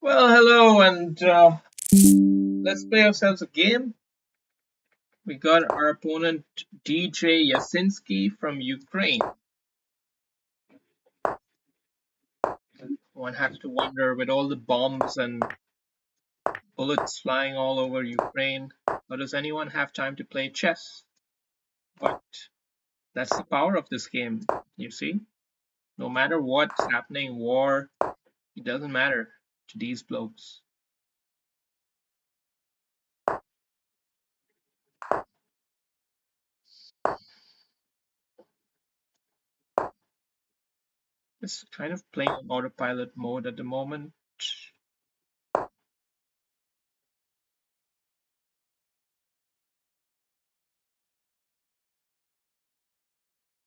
Well, hello, and let's play ourselves a game. We got our opponent DJ Yasinski from Ukraine. One has to wonder, with all the bombs and bullets flying all over Ukraine, how does anyone have time to play chess? But that's the power of this game, you see? No matter what's happening, war, it doesn't matter to these blokes. Just kind of playing on autopilot mode at the moment.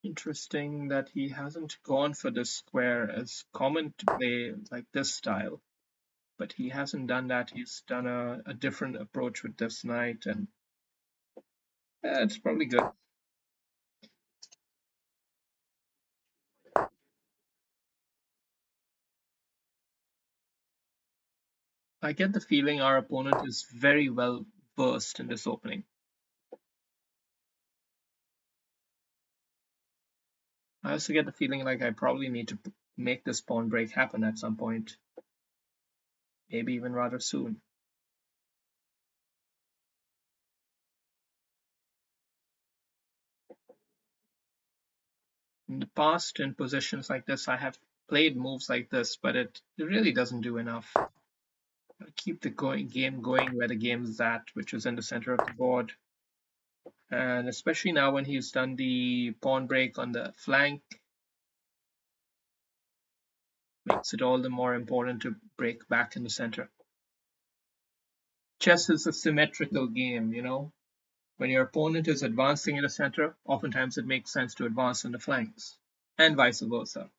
Interesting that he hasn't gone for this square, as common to play like this style, but he hasn't done that. He's done a different approach with this knight, and it's probably good. I get the feeling our opponent is very well versed in this opening. I also get the feeling like I probably need to make this pawn break happen at some point, maybe even rather soon. In the past, in positions like this, I have played moves like this, but it really doesn't do enough. Keep the game going where the game's at, which is in the center of the board. And especially now when he's done the pawn break on the flank, makes it all the more important to break back in the center. Chess is a symmetrical game, you know. When your opponent is advancing in the center, oftentimes it makes sense to advance on the flanks, and vice versa.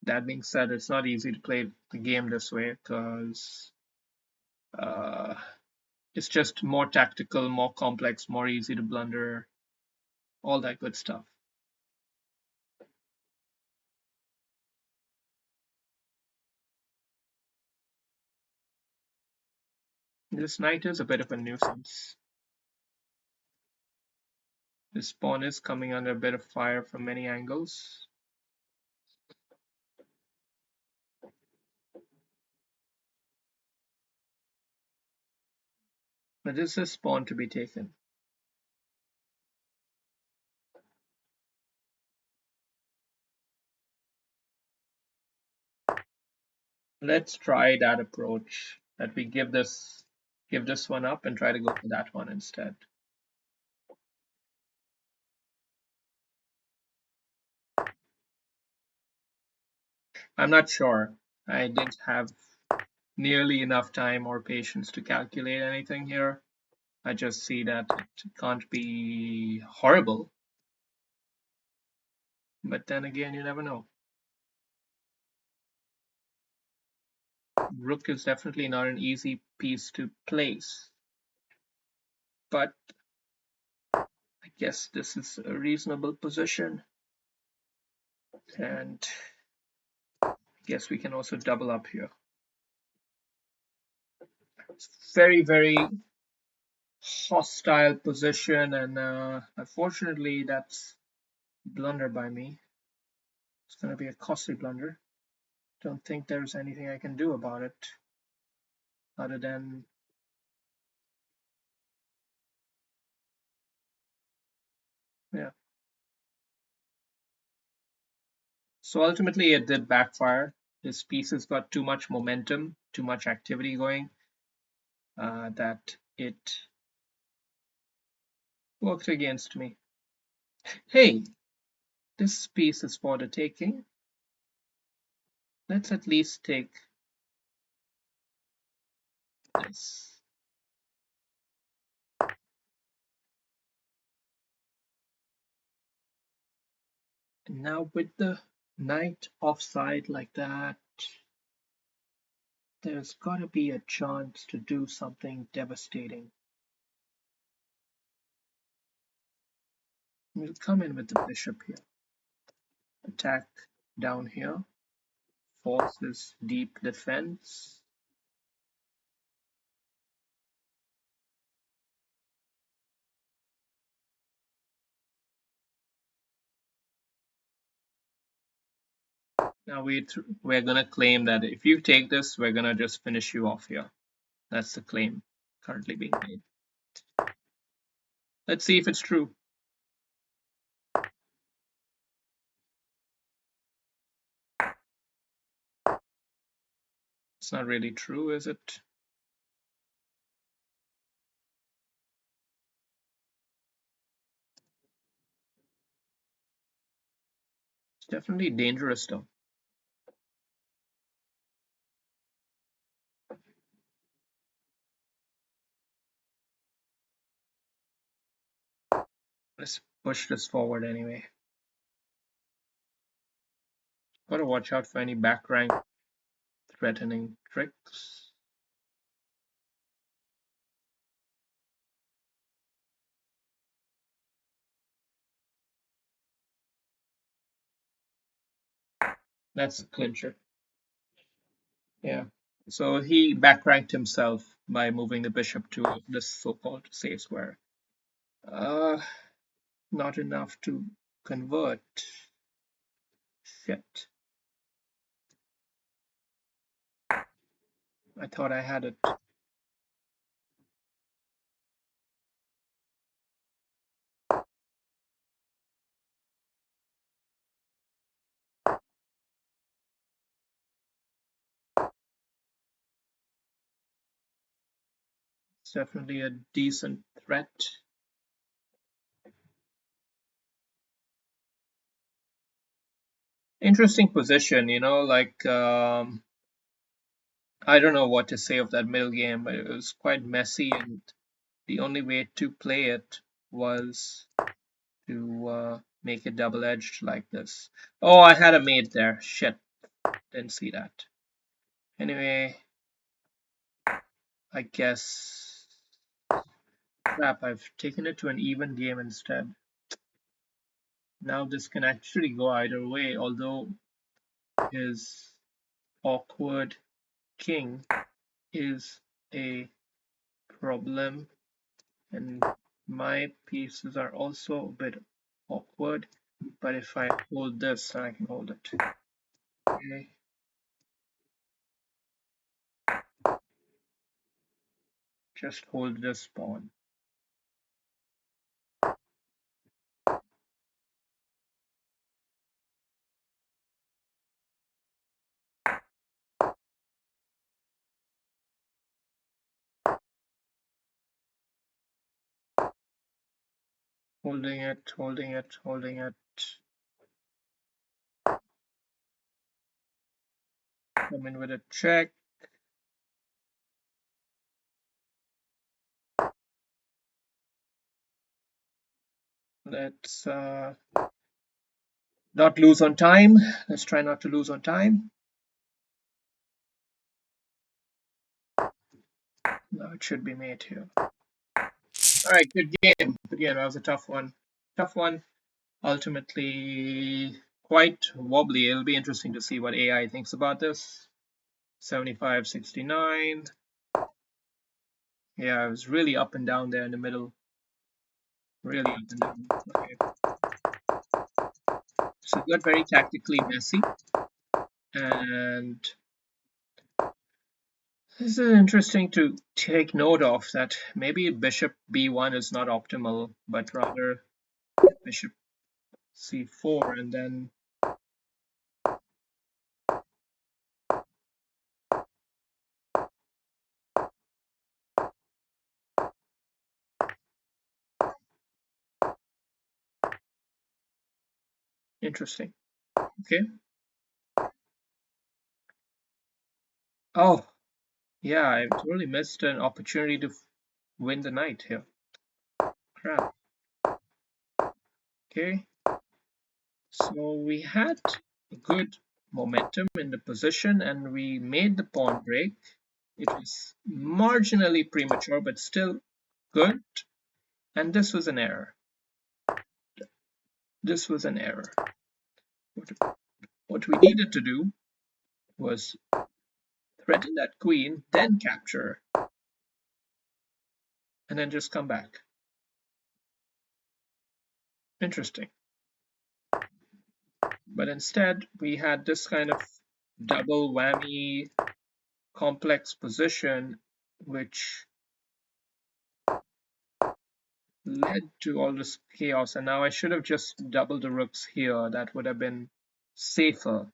That being said, it's not easy to play the game this way because uh, it's just more tactical, more complex, more easy to blunder, all that good stuff. This knight is a bit of a nuisance. This pawn is coming under a bit of fire from many angles. But is this pawn to be taken? Let's try that approach. That we give this one up and try to go for that one instead. I'm not sure. I didn't have nearly enough time or patience to calculate anything here. I just see that it can't be horrible. But then again, you never know. Rook is definitely not an easy piece to place. But I guess this is a reasonable position. And I guess we can also double up here. It's very, very hostile position, and unfortunately that's a blunder by me. It's going to be a costly blunder. Don't think there's anything I can do about it other than yeah. So ultimately it did backfire. This piece has got too much momentum, too much activity going, that it worked against me. Hey, this piece is for the taking. Let's at least take this. And now with the knight offside like that, there's gotta be a chance to do something devastating. We'll come in with the bishop here. Attack down here. Forces deep defense. Now we're gonna claim that if you take this, we're gonna just finish you off here. That's the claim currently being made. Let's see if it's true. It's not really true, is it? It's definitely dangerous though. Let's push this forward anyway. Gotta watch out for any back rank threatening tricks. That's a clincher. Yeah. So he backranked himself by moving the bishop to this so-called safe square. Not enough to convert. Shit. I thought I had it. It's definitely a decent threat. Interesting position, like I don't know what to say of that middle game, but it was quite messy, and the only way to play it was to make it double-edged like this. Oh, I had a mate there. Shit, didn't see that. Anyway, I guess... Crap, I've taken it to an even game instead. Now this can actually go either way, although his awkward king is a problem, and my pieces are also a bit awkward, but if I hold this, I can hold it. Okay. Just hold this pawn. Holding it, holding it, holding it. Come in with a check. Let's not lose on time. Let's try not to lose on time. No, it should be made here. All right, good game. Good game. That was a tough one. Tough one. Ultimately, quite wobbly. It'll be interesting to see what AI thinks about this. 75-69. Yeah, it was really up and down there in the middle. Really up and down. Okay. So it got very tactically messy. And this is interesting to take note of, that maybe bishop b1 is not optimal, but rather bishop c4, and then interesting. Okay. Oh, yeah, I totally missed an opportunity to win the knight here. Crap. Okay. So we had good momentum in the position, and we made the pawn break. It was marginally premature, but still good. And this was an error. this was an error. What we needed to do was threaten that queen, then capture, and then just come back. Interesting. But instead, we had this kind of double whammy complex position, which led to all this chaos. And now I should have just doubled the rooks here. That would have been safer.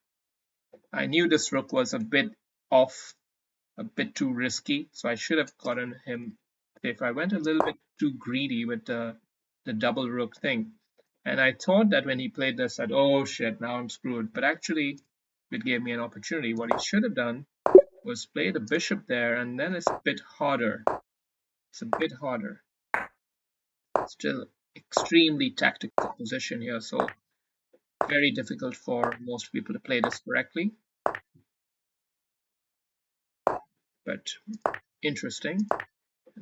I knew this rook was a bit off, a bit too risky, so I should have gotten him. If I went a little bit too greedy with the double rook thing, and I thought that when he played this, that oh shit, now I'm screwed. But actually, it gave me an opportunity. What he should have done was play the bishop there, and then it's a bit harder. It's a bit harder. Still extremely tactical position here, so very difficult for most people to play this correctly. But interesting.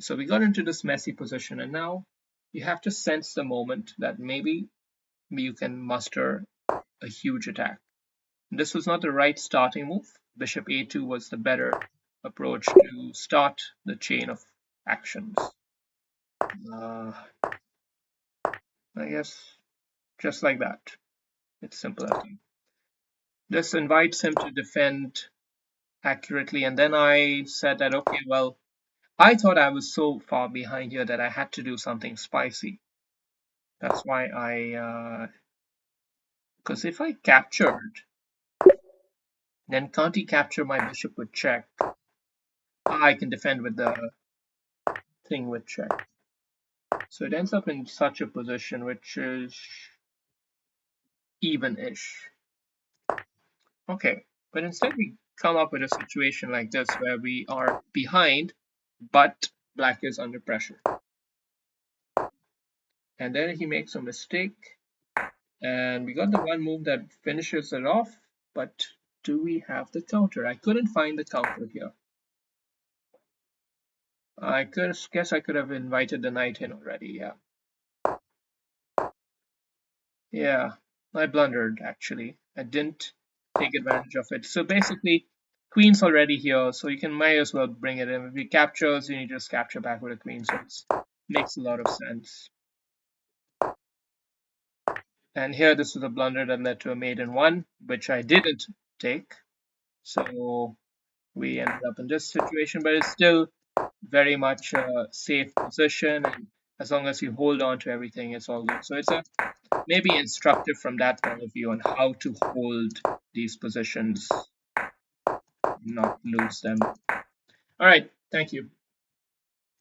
So we got into this messy position, and now you have to sense the moment that maybe you can muster a huge attack. This was not the right starting move. Bishop a2 was the better approach to start the chain of actions. I guess just like that. It's simple as that. This invites him to defend accurately, and then I said that, okay, well, I thought I was so far behind here that I had to do something spicy. That's why because if I captured, then can't he capture my bishop with check? I can defend with the thing with check. So it ends up in such a position which is even-ish. Okay, but instead we come up with a situation like this where we are behind, but black is under pressure. And then he makes a mistake, and we got the one move that finishes it off, but do we have the counter? I couldn't find the counter here. I guess I could have invited the knight in already, yeah. Yeah, I blundered actually. I didn't take advantage of it. So basically, queen's already here, so you can might as well bring it in. If he captures, you just capture back with a queen, so it makes a lot of sense. And here, this was a blunder that led to a mate in one, which I didn't take. So we ended up in this situation, but it's still very much a safe position, and as long as you hold on to everything, it's all good. So it's a maybe instructive from that point of view on how to hold these positions, not lose them. All right, thank you.